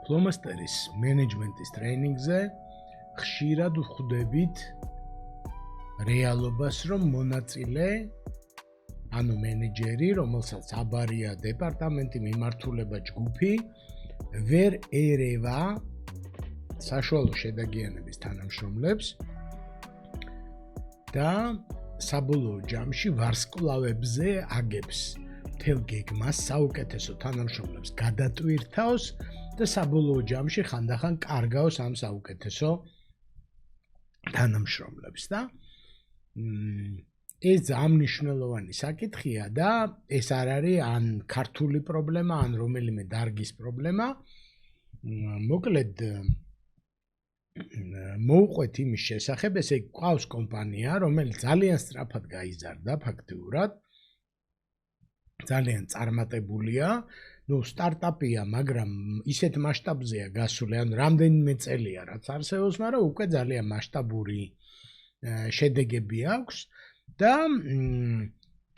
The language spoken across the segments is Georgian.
Diplomasters management-ის ტრეინინგზე ხშირად ვხვდებით რეალობას, რომ მონაწილე, ანუ მენეჯერი, რომელსაც აბარია დეპარტამენტი, მიმართულება ჯგუფი, ვერ ერევა საშუალო შედაგიანების თანამშრომლებს და საბოლოო ჯამში ვარსკვლავებზე აგებს მთელ გეგმას, საუკეთესო თანამშრომლებს გადატვირთავს და საბოლოო ჯამში ხანდახან კარგავს ამ საუკეთესო თანამშრომლებს და ეს ძალიან მნიშვნელოვანი საკითხია და ეს არ არის ან ქართული პრობლემა, ან რომელიმე დარგის პრობლემა. მოკლედ მოვყვეთ იმის შესახებ, ესე გვყავს კომპანია, რომელიც ძალიან სწრაფად გაიზარდა ფაქტიურად. ძალიან წარმატებულია, სტარტაპია, მაგრამ ისეთ მასშტაბზეა გასული, ანუ რამდენიმე წელია რაც არსებობს, მაგრამ უკვე ძალიან მასშტაბური შედეგები აქვს და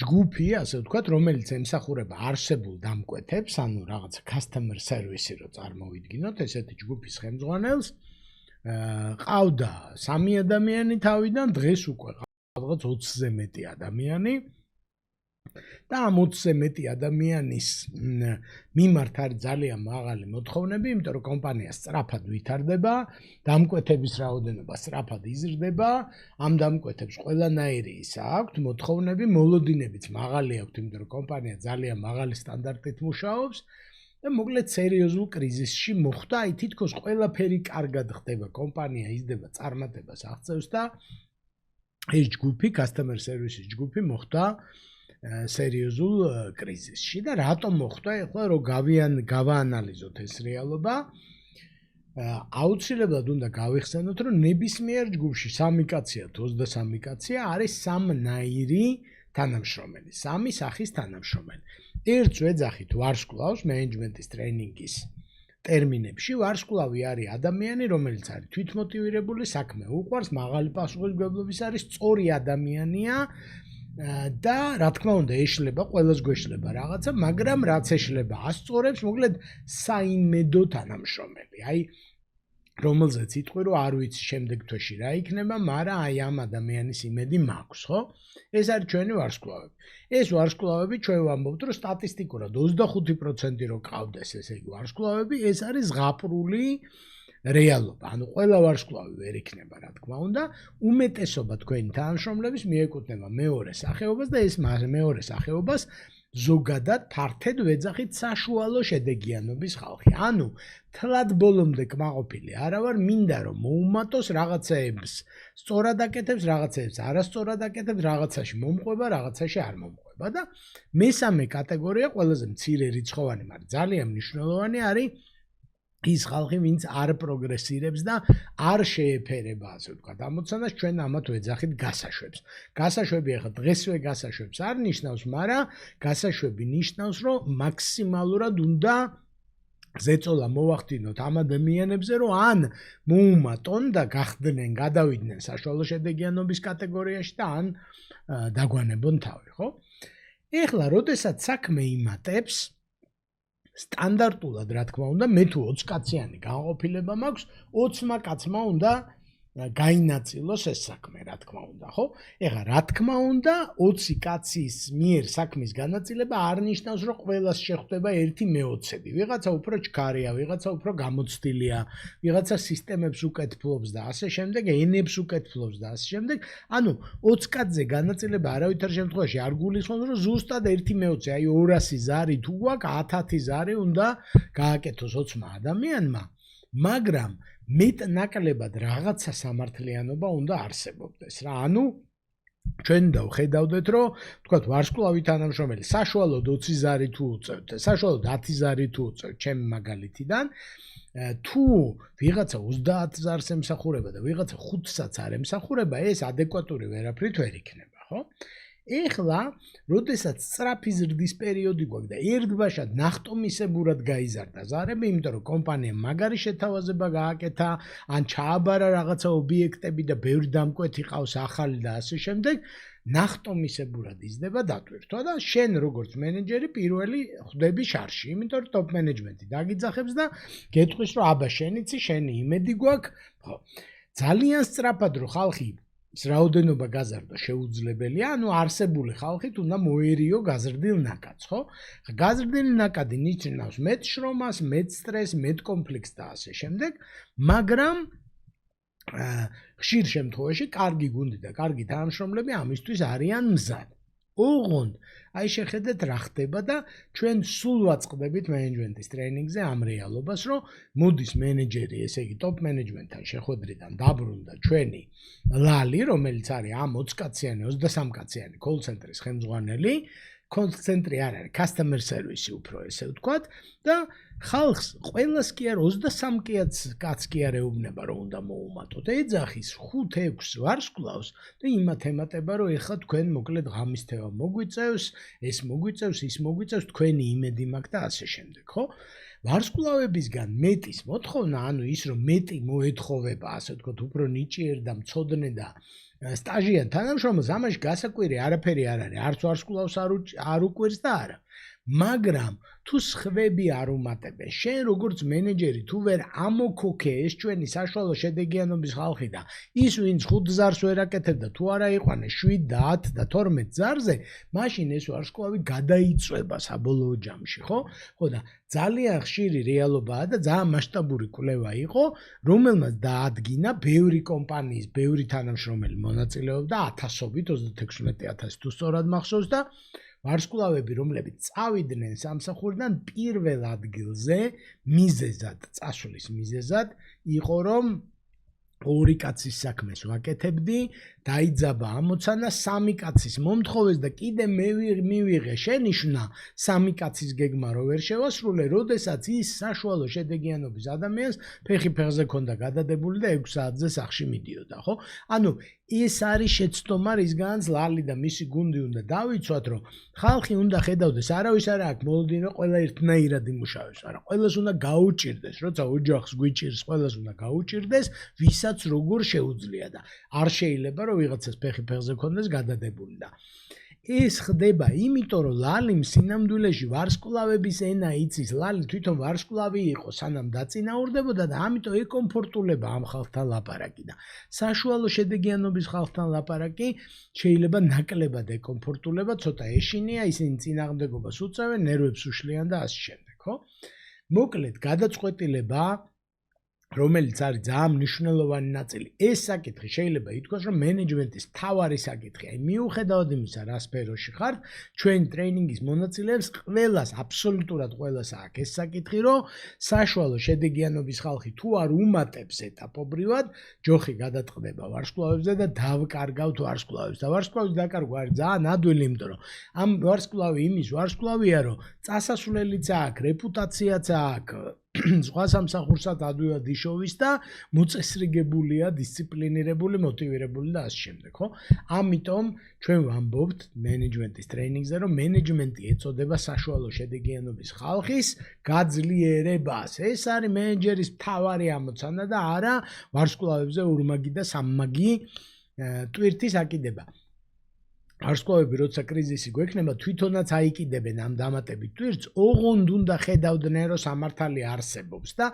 ჯგუფი, ასე ვთქვათ, რომელიც ემსახურება არსებულ დამკვეთებს, ანუ რაღაცა customer service-ი რო წარმოვიდგინოთ, ესეთი ჯგუფის ხელმძღვანელს ყავდა 3 ადამიანი თავიდან, დღეს უკვე რაღაც 20-ზე მეტი ადამიანი და ამ 20-ზე მეტი ადამიანის მიმართ არის ძალიან მაღალი მოთხოვნები, იმიტომ რომ კომპანია სწრაფად ვითარდება, დამკვეთების რაოდენობა სწრაფად იზრდება, ამ დამკვეთებს ყველანაირი აქვთ მოთხოვნები, მოლოდინებიც მაღალი აქვთ, იმიტომ რომ კომპანია ძალიან მაღალი სტანდარტით მუშაობს და მოკლედ სერიოზულ კრიზისში მოხვდა, აი თითქოს ყველაფერი კარგად ხდება, კომპანია იზრდება, წარმატებას აღწევს და ეს ჯგუფი, customer service-ის ჯგუფი მოხვდა სერიოზულ კრიზისში და რატომ მოხდა ახლა რომ გავაანალიზოთ ეს რეალობა აუცილებლად უნდა გავიხსენოთ რომ ნებისმიერ ჯგუფში 3 კაცია თუ 23 კაცია არის სამნაირი თანამშრომელი, 3 სახის თანამშრომელი. ერთს ვეძახით ვარსკვლავს მენეჯმენტის ტრეინინგის ტერმინებში, ვარსკვლავი არის ადამიანი, რომელიც არის თვითმოტივირებული, საქმე უყვარს, მაღალი პასუხისმგებლობის არის, სწორი ადამიანია და რა თქმა უნდა ეშლება, ყველას გვეშლება რაღაცა, მაგრამ რაც ეშლება ასწორებს, მოკლედ საიმედო თანამშრომელი. აი რომელზეც იტყვი რომ არ ვიცი შემდეგ თვეში რა იქნება, მაგრამ აი ამ ადამიანის იმედი მაქვს, ხო? ეს არის ჩვენი ვარსკვლავები. ეს ვარსკვლავები ჩვენ ვამბობთ რომ სტატისტიკურად 25% რო ყავდეს ესე იგი ვარსკვლავები, ეს არის ზღაპრული რეალობა. ანუ ყველა ვარსკვლავი ვერ იქნება, რა თქმა უნდა, უმეტესობა თქვენი თანამშრომლების მიეკუთვნება მეორე სახეობას და ეს მეორე სახეობას ზოგადად ფართედ ვეძახით საშუალო შედეგიანობის ხალხი. ანუ თლად ბოლომდე კმაყოფილი არა ვარ, მინდა რომ მოუმატოს რაღაცეებს, სწორად აკეთებს, რაღაცეებს არასწორად აკეთებს, რაღაცაში მომყვება, რაღაცაში არ მომყვება და მესამე კატეგორია ყველაზე მცირე რიცხოვანი, მაგრამ ძალიან მნიშვნელოვანი არის ის ხალხი, ვინც არ პროგრესირებს და არ შეეფერება, ასე ვთქვათ, ამოცანას, ჩვენ ამათ ვეძახით გასაშვებს. გასაშვები ახლა დღესვე გასაშვებს არ ნიშნავს, მაგრამ გასაშვები ნიშნავს, რომ მაქსიმალურად უნდა ზეწოლა მოვახდინოთ ამ ადამიანებზე, რომ ან მოუმატონ და გახდნენ, გადავიდნენ საშუალო შედეგიანობის კატეგორიაში და ან დაგვანებონ თავი, ხო? ეხლა, როდესაც საქმე იმატებს, სტანდარტულად, რა თქმა უნდა, მე თუ 20 კაციანი განყოფილება მაქვს, 20 კაცმა უნდა გაინაწილოს ეს საქმე, რა თქმა უნდა, ხო? ეხლა, რა თქმა უნდა, 20 კაცის მიერ საქმის განაწილება არ ნიშნავს, რომ ყველას შეხვდება ერთი მე-20-ები. ვიღაცა უფრო ჩქარია, ვიღაცა უფრო გამოცდილია, ვიღაცა სისტემებს უკეთფლობს და ასე შემდეგ, ენებს უკეთფლობს და ასე შემდეგ. ანუ 20 კაცზე განაწილება არავითარ შემთხვევაში არ გულისხმობს, რომ ზუსტად ერთი მე-20, აი 200 ზარი თუ გვაქვს, 1000 ზარი უნდა გააკეთოს 20 ადამიანმა, მაგრამ მეტნაკლებად რაღაცა სამართლიანობა უნდა არსებობდეს რა. ანუ ჩვენ დავხედავდეთ, რომ თქვათ ვარსკვლავი თანამშრომელი საშუალოდ 20 ზარი თუ უწევთ, საშუალოდ 10 ზარი თუ უწევთ, ჩემი მაგალითიდან, თუ ვიღაცა 30 ზარს ემსახურება და ვიღაცა 5-საც არ ემსახურება, ეს ადეკვატური ვერაფრით ვერ იქნება, ხო? ეხლა, როდესაც სწრაფი ზრდის პერიოდი გვაქვს და ერთბაშად ნახტომისებურად გაიზარდა ზარები, იმიტომ რომ კომპანიამ მაგარი შეთავაზება გააკეთა, ან ჩააბარა რაღაცა ობიექტები და ბევრი დამკვეთი ყავს ახალი და ასე შემდეგ, ნახტომისებურად იზრდება დატვირთვა და შენ როგორც მენეჯერი პირველი ხვდები შარში, იმიტომ რომ ტოპ მენეჯმენტი დაგიძახებს და გეტყვის რომ აბა შენიცი, შენი იმედი გვაქვს, ხო. ძალიან სწრაფად რომ ხალხი რაოდენობა გაზარდო შეუძლებელია, ანუ არსებული ხალხით უნდა მოერიო გაზრდილ ნაკადს, ხო? გაზრდილი ნაკადი ნიშნავს მეტ შრომას, მეტ სტრესს, მეტ კონფლიქტს და ასე შემდეგ, მაგრამ ხშირ შემთხვევაში კარგი გუნდი და კარგი თანამშრომლები ამისთვის არიან მზად. ოღონდ აი შეხედეთ რა ხდება და ჩვენ სულ ვაწყდებით მენეჯმენტის ტრეინინგზე ამ რეალობას, რომ მოდის მენეჯერი, ესე იგი ტოპ მენეჯმენტთან შეხვედრიდან დაბრუნდა ჩვენი ლალი, რომელიც არის ამ 20 კაციანი, 23 კაციანი call center-ის ხელმძღვანელი, call center-ი არ არის, customer service-ი უფრო ესე ვთქვათ და ხალხს ყველას კი არ 23 კაც კი არ ეუბნება რომ უნდა მოუმატოთ. ეძახის 5-6 ვარსკვლავს და იმათ ემატება რომ ეხლა თქვენ მოკლედ ღამის თევა მოგვიწევს, ეს მოგვიწევს, ის მოგვიწევს, თქვენი იმედი მაქვს და ასე შემდეგ, ხო? ვარსკვლავებისგან მეტის მოთხოვნა, ანუ ის რომ მეტი მოეთხოვება, ასე ვთქვათ, უფრო ნიჭიერ და მცოდნე და სტაჟიან თანამშრომელს ამაში გასაკვირი არაფერი არ არის, არც ვარსკვლავს არ უკვირს და არა. მაგრამ თუ სხვები არ უმატებენ, შენ როგორც მენეჯერი თუ ვერ ამოქოქე ეს ჩვენი საშუალო შედეგიანობის ხალხი და ის ვინც 5 ზარს ვერ აკეთებდა თუ არა იყვანე 7 და 10 და 12 ზარზე, მაშინ ეს ვარსკვლავი გადაიწვება საბოლოო ჯამში, ხო? ხო და ძალიან ხშირი რეალობაა და ძალიან მასშტაბური კვლევა იყო, რომელმაც დაადგინა ბევრი კომპანიის, ბევრი თანამშრომელი მონაწილეობდა ათასობით, 36,000 თუ სწორად მახსოვს და ვარსკვლავები, რომლებიც წავიდნენ სამსახურიდან პირველ ადგილზე, მიზეზად, წასვლის მიზეზად იყო, რომ 2 კაცის საქმეს ვაკეთებდი, დაიძაბა ამოცანა 3 კაცის მომთხოვეს და კიდე მივიღე შენიშვნა 3 კაცის გეგმა რო ვერ შევასრულე, როდესაც ის საშუალო შედეგიანობის ადამიანს ფეხი ფეხზე ქონდა გადადებული და 6 საათზე სახში მიდიოდა, ხო? ანუ ეს არის შეცდომა, რისგანაც ლალი და მისი გუნდი უნდა დავიცვათ, რომ ხალხი უნდა ხედავდეს, არავის არ აქვს მოლოდინო ყველა ერთნაირად იმუშავებს, არა, ყველას უნდა გაუჭირდეს, როცა ოჯახს გვიჭირს, ყველას უნდა გაუჭირდეს, ვისაც როგორ შეუძლია და არ შეიძლება რომ ვიღაცას ფეხი ფეხზე ქონდეს გადადებული და ეს ხდება იმიტომ რომ ლალი სინამდვილეში ვარსკვლავების ენა იცის, ლალი თვითონ ვარსკვლავი იყო სანამ დაწინაურდებოდა და ამიტომ ეკომფორტულება ამ ხალხთან ლაპარაკი და საშუალო შედეგიანობის ხალხთან ლაპარაკი შეიძლება ნაკლებად ეკომფორტულება, ცოტა ეშინია, ისინი წინააღმდეგობას უწევენ, ნერვებს უშლიან და ასე შემდეგ, ხო? მოკლედ გადაწყვეტილება რომელიც არის ძალიან მნიშვნელოვანი ნაწილი. ეს საკითხი შეიძლება ითქვას, რომ მენეჯმენტის მთავარი საკითხი. აი მიუხედავად იმისა, რა სფეროში ხართ, ჩვენ ტრეინინგის მონაწილეებს ყველას, აბსოლუტურად ყველას აქვს ეს საკითხი, რომ საშუალო შედეგიანობის ხალხი თუ არ უმატებს ეტაპობრივად, ჯოხი გადატყდება ვარსკვლავებზე და დავკარგავთ ვარსკვლავებს. და ვარსკვლავის დაკარგვა არის ძალიან ადვილი, იმიტომ რომ ამ ვარსკვლავი იმის ვარსკვლავია, რომ წასასვლელიც აქვს, რეპუტაციაც აქვს. სხვა სამსახურსაც ადვილად იშოვის და მოწესრიგებულია, დისციპლინირებული, მოტივირებული და ასე შემდეგ, ხო? ამიტომ ჩვენ ვამბობთ მენეჯმენტის ტრეინინგზე, რომ მენეჯმენტი ეწოდება საშუალო შედეგიანობის ხალხის გაძლიერებას. ეს არის მენეჯერის მთავარი ამოცანა და არა ვარსკვლავებზე ორმაგი და სამმაგი ტვირთის აკიდება. ვარსკვლავები როცა კრიზისი გვექნება, თვითონაც აიკიდებენ ამ დამატებით ტვირთს, ოღონდ უნდა ხედავდნენ, რომ სამართალი არსებობს და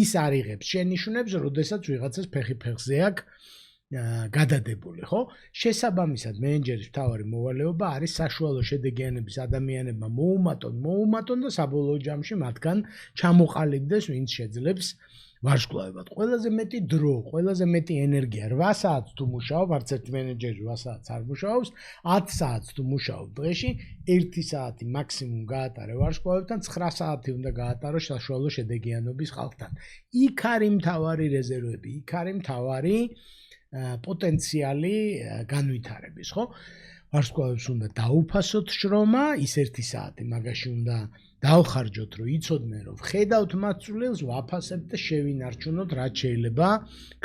ის არიღებს შენიშვნებს, როდესაც ვიღაცას ფეხი ფეხზე აქვს გადადებული, ხო? შესაბამისად, მენეჯერის მთავარი მოვალეობა არის საშუალო შედეგიანების ადამიანებმა მოუმატონ და საბოლოო ჯამში მათგან ჩამოყალიბდეს, ვინც შეძლებს ვარსკვლავებად. ყველაზე მეტი დრო, ყველაზე მეტი ენერგია 8 საათს თუ მუშაობ, არც ერთ მენეჯერი 8 საათს არ მუშაობს, 10 საათს თუ მუშაობ დღეში, 1 საათი მაქსიმუმ გაატარე ვარსკვლავებთან, 9 საათი უნდა გაატარო საშუალო შედეგიანობის ხალხთან. იქ არის მთავარი რეზერვები, იქ არის მთავარი პოტენციალი განვითარების, ხო? ვარსკვლავებს უნდა დაუფასოთ შრომა, ის 1 საათი მაგაში უნდა დავხარჯოთ, რომ იცოდნენ, რომ ხედავთ მათ წვლილს, ვაფასებთ და შევინარჩუნოთ, რაც შეიძლება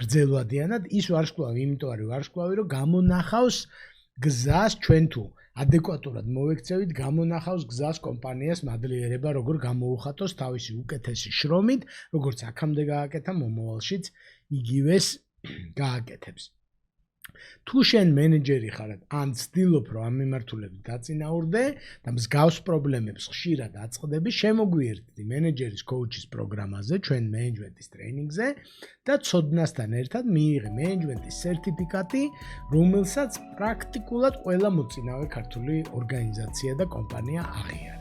გრძელვადიანად. ის ვარსკვლავი, იმიტომ არის ვარსკვლავი, რომ გამონახავს გზას ჩვენ თუ ადეკვატურად მოვექცევით, გამონახავს გზას კომპანიას მადლიერება, როგორ გამოუხატოს თავისი უკეთესი შრომით, როგორც აქამდე გააკეთა, მომავალშიც იგივეს გააკეთებს. თუ შენ მენეჯერი ხარ ან ცდილობ რომ ამ მიმართულებით დაწინაურდე და მსგავს პრობლემებს ხშირად აწყდები, შემოგვიერთდი მენეჯერის კოუჩის პროგრამაზე, ჩვენ მენეჯმენტის ტრეინინგზე და ცოდნასთან ერთად მიიღე მენეჯმენტის სერტიფიკატი, რომელსაც პრაქტიკულად ყველა მოწინავე ქართული ორგანიზაცია და კომპანია აღიარებს.